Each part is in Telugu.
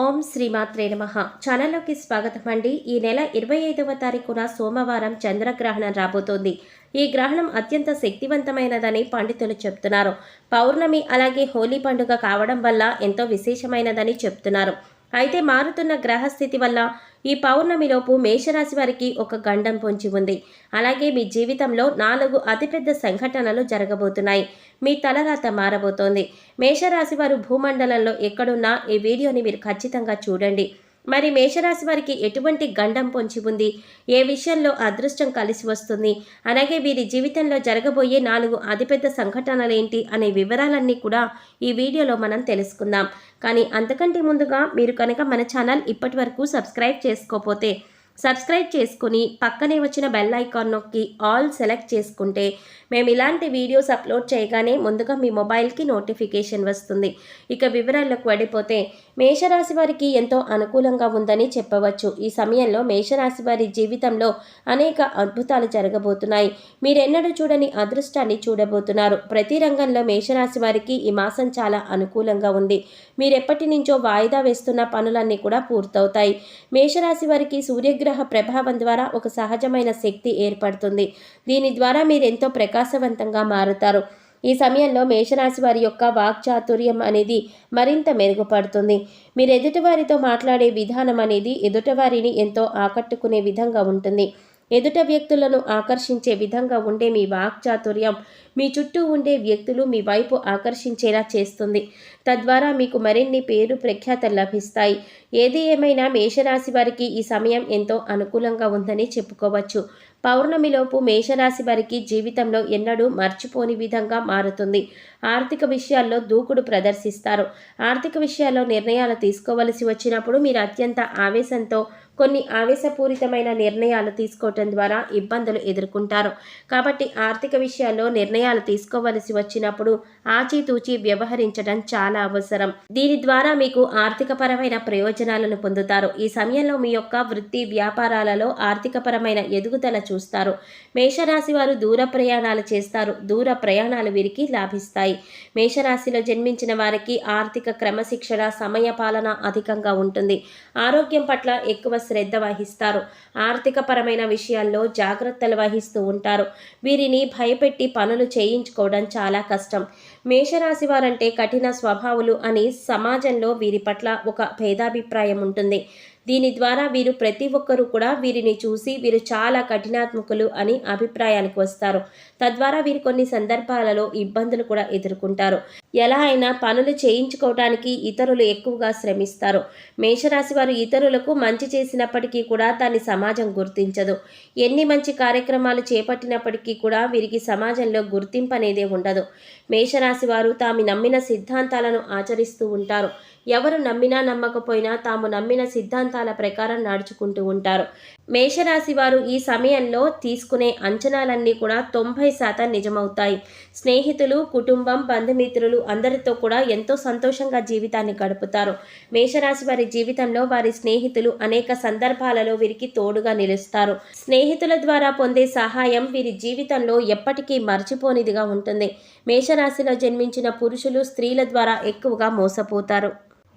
ఓం శ్రీమాత్రే నమః. ఛానల్లోకి స్వాగతం అండి. ఈ నెల 25వ తారీఖున సోమవారం చంద్రగ్రహణం రాబోతోంది. ఈ గ్రహణం అత్యంత శక్తివంతమైనదని పండితులు చెప్తున్నారు. పౌర్ణమి అలాగే హోలీ పండుగ కావడం వల్ల ఎంతో విశేషమైనదని చెప్తున్నారు. అయితే మారుతున్న గ్రహస్థితి వల్ల ఈ పౌర్ణమిలోపు మేషరాశి వారికి ఒక గండం పొంచి ఉంది. అలాగే మీ జీవితంలో 4 అతిపెద్ద సంఘటనలు జరగబోతున్నాయి. మీ తలరాత మారబోతోంది. మేషరాశి వారు భూమండలంలో ఎక్కడున్నా ఈ వీడియోని మీరు ఖచ్చితంగా చూడండి. మరి మేషరాశి వారికి ఎటువంటి గండం పొంచి ఉంది, ఏ విషయంలో అదృష్టం కలిసి వస్తుంది, అలాగే వీరి జీవితంలో జరగబోయే 4 అతిపెద్ద సంఘటనలేంటి అనే వివరాలన్నీ కూడా ఈ వీడియోలో మనం తెలుసుకుందాం. కానీ అంతకంటే ముందుగా మీరు కనుక మన ఛానల్ ఇప్పటి వరకు సబ్స్క్రైబ్ చేసుకోకపోతే సబ్స్క్రైబ్ చేసుకుని పక్కనే వచ్చిన బెల్ ఐకాన్ నొక్కి ఆల్ సెలెక్ట్ చేసుకుంటే మేము ఇలాంటి వీడియోస్ అప్లోడ్ చేయగానే ముందుగా మీ మొబైల్కి నోటిఫికేషన్ వస్తుంది. ఇక వివరాల్లోకి వెళ్ళిపోతే మేషరాశి వారికి ఎంతో అనుకూలంగా ఉందని చెప్పవచ్చు. ఈ సమయంలో మేషరాశి వారి జీవితంలో అనేక అద్భుతాలు జరగబోతున్నాయి. మీరెన్నడూ చూడని అదృష్టాన్ని చూడబోతున్నారు. ప్రతి రంగంలో మేషరాశి వారికి ఈ మాసం చాలా అనుకూలంగా ఉంది. మీరెప్పటి నుంచో వాయిదా వేస్తున్న పనులన్నీ కూడా పూర్తవుతాయి. మేషరాశి వారికి సూర్యగ్రహ ప్రభావం ద్వారా ఒక సహజమైన శక్తి ఏర్పడుతుంది. దీని ద్వారా మీరెంతో ప్రకాశవంతంగా మారుతారు. ఈ సమయంలో మేషరాశి వారి యొక్క వాక్చాతుర్యం అనేది మరింత మెరుగుపడుతుంది. మీరు ఎదుటివారితో మాట్లాడే విధానం అనేది ఎదుటివారిని ఎంతో ఆకట్టుకునే విధంగా ఉంటుంది. ఎదుట వ్యక్తులను ఆకర్షించే విధంగా ఉండే మీ వాక్చాతుర్యం మీ చుట్టూ ఉండే వ్యక్తులు మీ వైపు ఆకర్షించేలా చేస్తుంది. తద్వారా మీకు మరిన్ని పేరు ప్రఖ్యాతలు లభిస్తాయి. ఏది ఏమైనా మేషరాశి వారికి ఈ సమయం ఎంతో అనుకూలంగా ఉందని చెప్పుకోవచ్చు. పౌర్ణమిలోపు మేషరాశి వారికి జీవితంలో ఎన్నడూ మర్చిపోని విధంగా మారుతుంది. ఆర్థిక విషయాల్లో దూకుడు ప్రదర్శిస్తారు. ఆర్థిక విషయాల్లో నిర్ణయాలు తీసుకోవలసి వచ్చినప్పుడు మీరు అత్యంత ఆవేశంతో కొన్ని ఆవేశపూరితమైన నిర్ణయాలు తీసుకోవటం ద్వారా ఇబ్బందులు ఎదుర్కొంటారు. కాబట్టి ఆర్థిక విషయాల్లో నిర్ణయాలు తీసుకోవలసి వచ్చినప్పుడు ఆచితూచి వ్యవహరించడం చాలా అవసరం. దీని ద్వారా మీకు ఆర్థికపరమైన ప్రయోజనాలను పొందుతారు. ఈ సమయంలో మీ యొక్క వృత్తి వ్యాపారాలలో ఆర్థికపరమైన ఎదుగుదల చూస్తారు. మేషరాశి వారు దూర ప్రయాణాలు చేస్తారు. దూర ప్రయాణాలు వీరికి లాభిస్తాయి. మేషరాశిలో జన్మించిన వారికి ఆర్థిక క్రమశిక్షణ, సమయపాలన అధికంగా ఉంటుంది. ఆరోగ్యం పట్ల ఎక్కువ శ్రద్ధ వహిస్తారు. ఆర్థిక పరమైన విషయాల్లో జాగ్రత్తలు వహిస్తూ ఉంటారు. వీరిని భయపెట్టి పనులు చేయించుకోవడం చాలా కష్టం. మేషరాశి వారంటే కఠిన స్వభావులు అని సమాజంలో వీరి పట్ల ఒక భేదాభిప్రాయం ఉంటుంది. దీని ద్వారా వీరు ప్రతి ఒక్కరూ కూడా వీరిని చూసి వీరు చాలా కఠినాత్మకులు అని అభిప్రాయానికి వస్తారు. తద్వారా వీరు కొన్ని సందర్భాలలో ఇబ్బందులు కూడా ఎదుర్కొంటారు. ఎలా అయినా పనులు చేయించుకోవడానికి ఇతరులు ఎక్కువగా శ్రమిస్తారు. మేషరాశి వారు ఇతరులకు మంచి చేసినప్పటికీ కూడా దాన్ని సమాజం గుర్తించదు. ఎన్ని మంచి కార్యక్రమాలు చేపట్టినప్పటికీ కూడా వీరికి సమాజంలో గుర్తింపు అనేదే ఉండదు. మేషరాశి వారు తాము నమ్మిన సిద్ధాంతాలను ఆచరిస్తూ ఉంటారు. ఎవరు నమ్మినా నమ్మకపోయినా తాము నమ్మిన సిద్ధాంతాల ప్రకారం నడుచుకుంటూ ఉంటారు. మేషరాశి వారు ఈ సమయంలో తీసుకునే అంచనాలన్నీ కూడా 90% నిజమవుతాయి. స్నేహితులు, కుటుంబం, బంధుమిత్రులు అందరితో కూడా ఎంతో సంతోషంగా జీవితాన్ని గడుపుతారు. మేషరాశి వారి జీవితంలో వారి స్నేహితులు అనేక సందర్భాలలో వీరికి తోడుగా నిలుస్తారు. స్నేహితుల ద్వారా పొందే సహాయం వీరి జీవితంలో ఎప్పటికీ మర్చిపోనిదిగా ఉంటుంది. మేషరాశిలో జన్మించిన పురుషులు స్త్రీల ద్వారా ఎక్కువగా మోసపోతారు.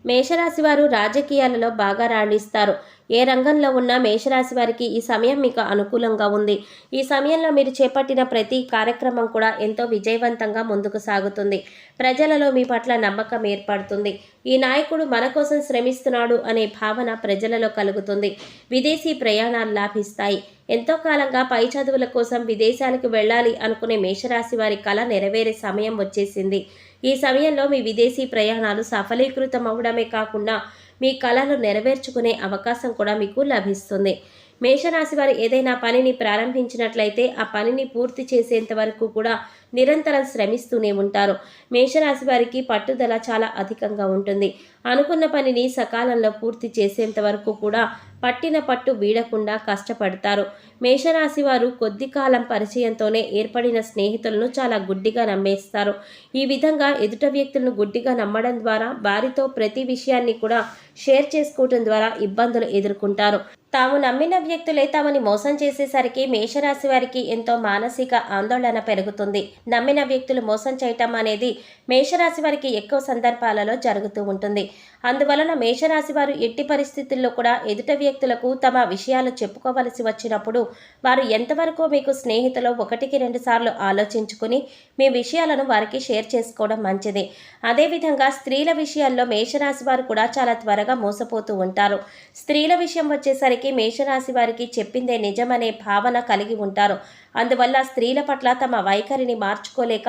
మేషరాశి వారు రాజకీయాలలో బాగా రాణిస్తారు. ఏ రంగంలో ఉన్న మేషరాశి వారికి ఈ సమయం మీకు అనుకూలంగా ఉంది. ఈ సమయంలో మీరు చేపట్టిన ప్రతి కార్యక్రమం కూడా ఎంతో విజయవంతంగా ముందుకు సాగుతుంది. ప్రజలలో మీ పట్ల నమ్మకం ఏర్పడుతుంది. ఈ నాయకుడు మన కోసం శ్రమిస్తున్నాడు అనే భావన ప్రజలలో కలుగుతుంది. విదేశీ ప్రయాణాలు లాభిస్తాయి. ఎంతో కాలంగా పై చదువుల కోసం విదేశాలకు వెళ్ళాలి అనుకునే మేషరాశి వారి కళ నెరవేరే సమయం వచ్చేసింది. ఈ సమయంలో మీ విదేశీ ప్రయాణాలు సఫలీకృతం అవడమే కాకుండా మీ కళలు నెరవేర్చుకునే అవకాశం కూడా మీకు లభిస్తుంది. మేషరాశి వారు ఏదైనా పనిని ప్రారంభించినట్లయితే ఆ పనిని పూర్తి చేసేంత వరకు కూడా నిరంతరం శ్రమిస్తూనే ఉంటారు. మేషరాశి వారికి పట్టుదల చాలా అధికంగా ఉంటుంది. అనుకున్న పనిని సకాలంలో పూర్తి చేసేంత వరకు కూడా పట్టిన పట్టు వీడకుండా కష్టపడతారు. మేషరాశి వారు కొద్ది కాలం పరిచయంతోనే ఏర్పడిన స్నేహితులను చాలా గుడ్డిగా నమ్మేస్తారు. ఈ విధంగా ఎదుట వ్యక్తులను గుడ్డిగా నమ్మడం ద్వారా వారితో ప్రతి విషయాన్ని కూడా షేర్ చేసుకోవడం ద్వారా ఇబ్బందులు ఎదుర్కొంటారు. తాము నమ్మిన వ్యక్తులే తమని మోసం చేసేసరికి మేషరాశి వారికి ఎంతో మానసిక ఆందోళన పెరుగుతుంది. నమ్మిన వ్యక్తులు మోసం చేయటం అనేది మేషరాశి వారికి ఎక్కువ సందర్భాలలో జరుగుతూ ఉంటుంది. అందువలన మేషరాశి వారు ఎట్టి పరిస్థితుల్లో కూడా ఎదుట వ్యక్తులకు తమ విషయాలు చెప్పుకోవలసి వచ్చినప్పుడు వారు ఎంతవరకు మీకు స్నేహితులు 1-2 సార్లు ఆలోచించుకుని మీ విషయాలను వారికి షేర్ చేసుకోవడం మంచిది. అదేవిధంగా స్త్రీల విషయాల్లో మేషరాశి వారు కూడా చాలా త్వరగా మోసపోతూ ఉంటారు. స్త్రీల విషయం వచ్చేసరికి మేషరాశి వారికి చెప్పిందే నిజమనే భావన కలిగి ఉంటారు. అందువల్ల స్త్రీల పట్ల తమ వైఖరిని మార్చుకోలేక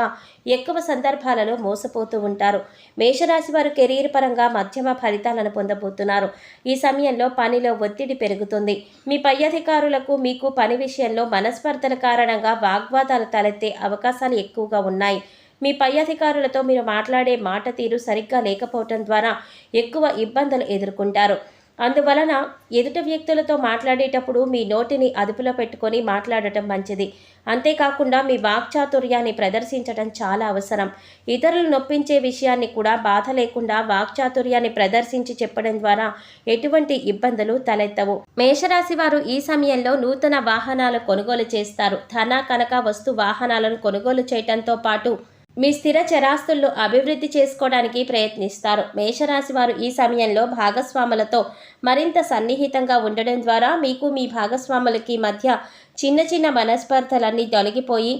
ఎక్కువ సందర్భాలలో మోసపోతూ ఉంటారు. మేషరాశి వారు కెరీర్ పరంగా మధ్యమ ఫలితాలను పొందబోతున్నారు. ఈ సమయంలో పనిలో ఒత్తిడి పెరుగుతుంది. మీ పై అధికారులకు మీకు పని విషయంలో మనస్పర్ధల కారణంగా వాగ్వాదాలు తలెత్తే అవకాశాలు ఎక్కువగా ఉన్నాయి. మీ పై అధికారులతో మీరు మాట్లాడే మాట తీరు సరిగ్గా లేకపోవటం ద్వారా ఎక్కువ ఇబ్బందులు ఎదుర్కొంటారు. అందువలన ఎదుటి వ్యక్తులతో మాట్లాడేటప్పుడు మీ నోటిని అదుపులో పెట్టుకొని మాట్లాడటం మంచిది. అంతేకాకుండా మీ వాక్చాతుర్యాన్ని ప్రదర్శించడం చాలా అవసరం. ఇతరులు నొప్పించే విషయాన్ని కూడా బాధ లేకుండా వాక్చాతుర్యాన్ని ప్రదర్శించి చెప్పడం ద్వారా ఎటువంటి ఇబ్బందులు తలెత్తవు. మేషరాశి వారు ఈ సమయంలో నూతన వాహనాలు కొనుగోలు చేస్తారు. ధన, కనక, వస్తు వాహనాలను కొనుగోలు చేయడంతో పాటు మీ స్థిర చరాస్తులను అభివృద్ధి చేసుకోవడానికి ప్రయత్నిస్తారు. మేషరాశి వారు ఈ సమయంలో భాగస్వాములతో మరింత సన్నిహితంగా ఉండడం ద్వారా మీకు మీ భాగస్వాములకి మధ్య చిన్న చిన్న మనస్పర్ధలన్నీ తొలగిపోయి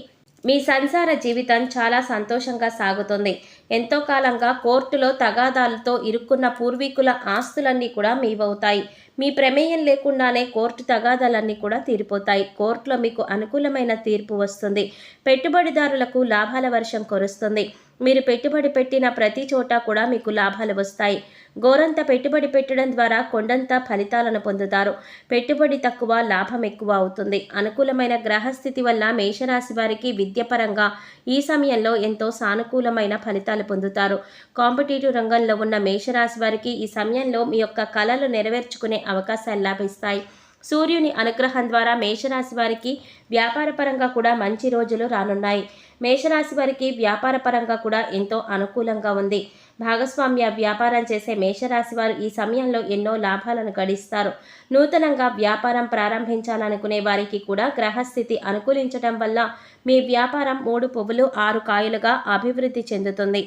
మీ సంసార జీవితం చాలా సంతోషంగా సాగుతుంది. ఎంతో కాలంగా కోర్టులో తగాదాలతో ఇరుక్కున్న పూర్వీకుల ఆస్తులన్నీ కూడా మీవవుతాయి. మీ ప్రమేయం లేకుండానే కోర్టు తగాదాలన్నీ కూడా తీరిపోతాయి. కోర్టులో మీకు అనుకూలమైన తీర్పు వస్తుంది. పెట్టుబడిదారులకు లాభాల వర్షం కురుస్తుంది. మీరు పెట్టుబడి పెట్టిన ప్రతి చోట కూడా మీకు లాభాలు వస్తాయి. గోరంత పెట్టుబడి పెట్టడం ద్వారా కొండంత ఫలితాలను పొందుతారు. పెట్టుబడి తక్కువ, లాభం ఎక్కువ అవుతుంది. అనుకూలమైన గ్రహస్థితి వల్ల మేషరాశి వారికి విద్యపరంగా ఈ సమయంలో ఎంతో సానుకూలమైన ఫలితాలు పొందుతారు. కాంపిటేటివ్ రంగంలో ఉన్న మేషరాశి వారికి ఈ సమయంలో మీ యొక్క కలలు నెరవేర్చుకునే అవకాశాలు లభిస్తాయి. సూర్యుని అనుగ్రహం ద్వారా మేషరాశి వారికి వ్యాపారపరంగా కూడా మంచి రోజులు రానున్నాయి. మేషరాశి వారికి వ్యాపారపరంగా కూడా ఎంతో అనుకూలంగా ఉంది. భాగస్వామ్య వ్యాపారం చేసే మేషరాశి వారు ఈ సమయంలో ఎన్నో లాభాలను గడిస్తారు. నూతనంగా వ్యాపారం ప్రారంభించాలనుకునే వారికి కూడా గ్రహస్థితి అనుకూలించడం వల్ల మీ వ్యాపారం 3 పువ్వులు 6 కాయలుగా అభివృద్ధి చెందుతుంది.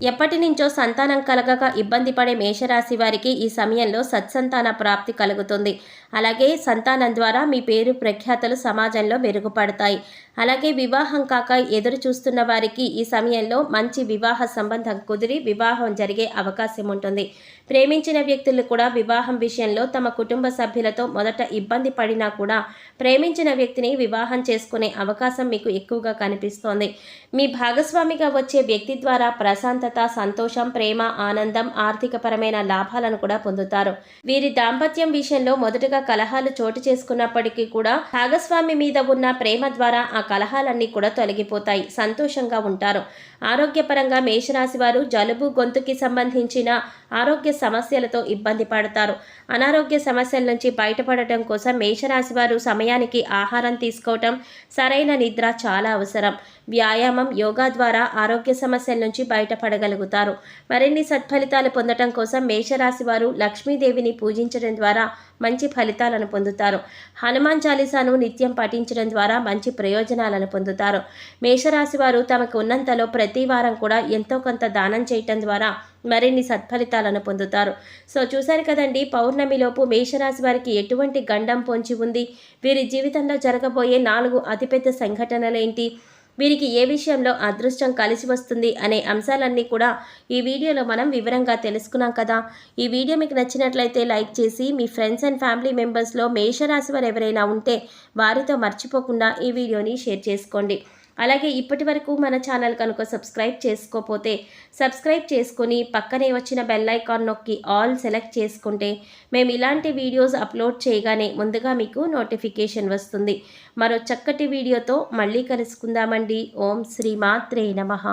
ఎప్పటి నుంచో సంతానం కలగక ఇబ్బంది పడే మేషరాశి వారికి ఈ సమయంలో సత్సంతాన ప్రాప్తి కలుగుతుంది. అలాగే సంతానం ద్వారా మీ పేరు ప్రఖ్యాతలు సమాజంలో మెరుగుపడతాయి. అలాగే వివాహం కాక ఎదురు చూస్తున్న వారికి ఈ సమయంలో మంచి వివాహ సంబంధం కుదిరి వివాహం జరిగే అవకాశం ఉంటుంది. ప్రేమించిన వ్యక్తులు కూడా వివాహం విషయంలో తమ కుటుంబ సభ్యులతో మొదట ఇబ్బంది పడినా కూడా ప్రేమించిన వ్యక్తిని వివాహం చేసుకునే అవకాశం మీకు ఎక్కువగా కనిపిస్తోంది. మీ భాగస్వామిగా వచ్చే వ్యక్తి ద్వారా ప్రశాంతత, సంతోషం, ప్రేమ, ఆనందం, ఆర్థికపరమైన లాభాలను కూడా పొందుతారు. వీరి దాంపత్యం విషయంలో మొదటగా కలహాలు చోటు చేసుకున్నప్పటికీ కూడా భాగస్వామి మీద ఉన్న ప్రేమ ద్వారా ఆ కలహాలన్నీ కూడా తొలగిపోతాయి. సంతోషంగా ఉంటారు. ఆరోగ్యపరంగా మేషరాశి వారు జలుబు, గొంతుకి సంబంధించిన ఆరోగ్య సమస్యలతో ఇబ్బంది పడతారు. అనారోగ్య సమస్యల నుంచి బయటపడటం కోసం మేషరాశి వారు సమయానికి ఆహారం తీసుకోవటం, సరైన నిద్ర చాలా అవసరం. వ్యాయామం, యోగా ద్వారా ఆరోగ్య సమస్యల నుంచి బయటపడగలుగుతారు. మరిన్ని సత్ఫలితాలు పొందటం కోసం మేషరాశి వారు లక్ష్మీదేవిని పూజించడం ద్వారా మంచి ఫలితాలను పొందుతారు. హనుమాన్ చాలీసాను నిత్యం పఠించడం ద్వారా మంచి ప్రయోజనాలను పొందుతారు. మేషరాశి వారు తమకు ఉన్నంతలో ప్రతి వారం కూడా ఎంతో కొంత దానం చేయటం ద్వారా మరిన్ని సత్ఫలితాలను పొందుతారు. సో చూశారు కదండి, పౌర్ణమిలోపు మేషరాశి వారికి ఎటువంటి గండం పొంచి ఉంది, వీరి జీవితంలో జరగబోయే 4 అతిపెద్ద సంఘటనలేంటి, వీరికి ఏ విషయంలో అదృష్టం కలిసి వస్తుంది అనే అంశాలన్నీ కూడా ఈ వీడియోలో మనం వివరంగా తెలుసుకున్నాం కదా. ఈ వీడియో మీకు నచ్చినట్లయితే లైక్ చేసి మీ ఫ్రెండ్స్ అండ్ ఫ్యామిలీ మెంబర్స్లో మేషరాశి వారు ఎవరైనా ఉంటే వారితో మర్చిపోకుండా ఈ వీడియోని షేర్ చేసుకోండి. అలాగే ఇప్పటి వరకు మన ఛానల్ కనుక సబ్స్క్రైబ్ చేసుకోకపోతే సబ్స్క్రైబ్ చేసుకొని పక్కనే వచ్చిన బెల్ ఐకాన్ నొక్కి ఆల్ సెలెక్ట్ చేసుకుంటే మేము ఇలాంటి వీడియోస్ అప్లోడ్ చేయగానే ముందుగా మీకు నోటిఫికేషన్ వస్తుంది. మరో చక్కటి వీడియోతో మళ్ళీ కలుసుకుందామండి. ఓం శ్రీ మాత్రే నమః.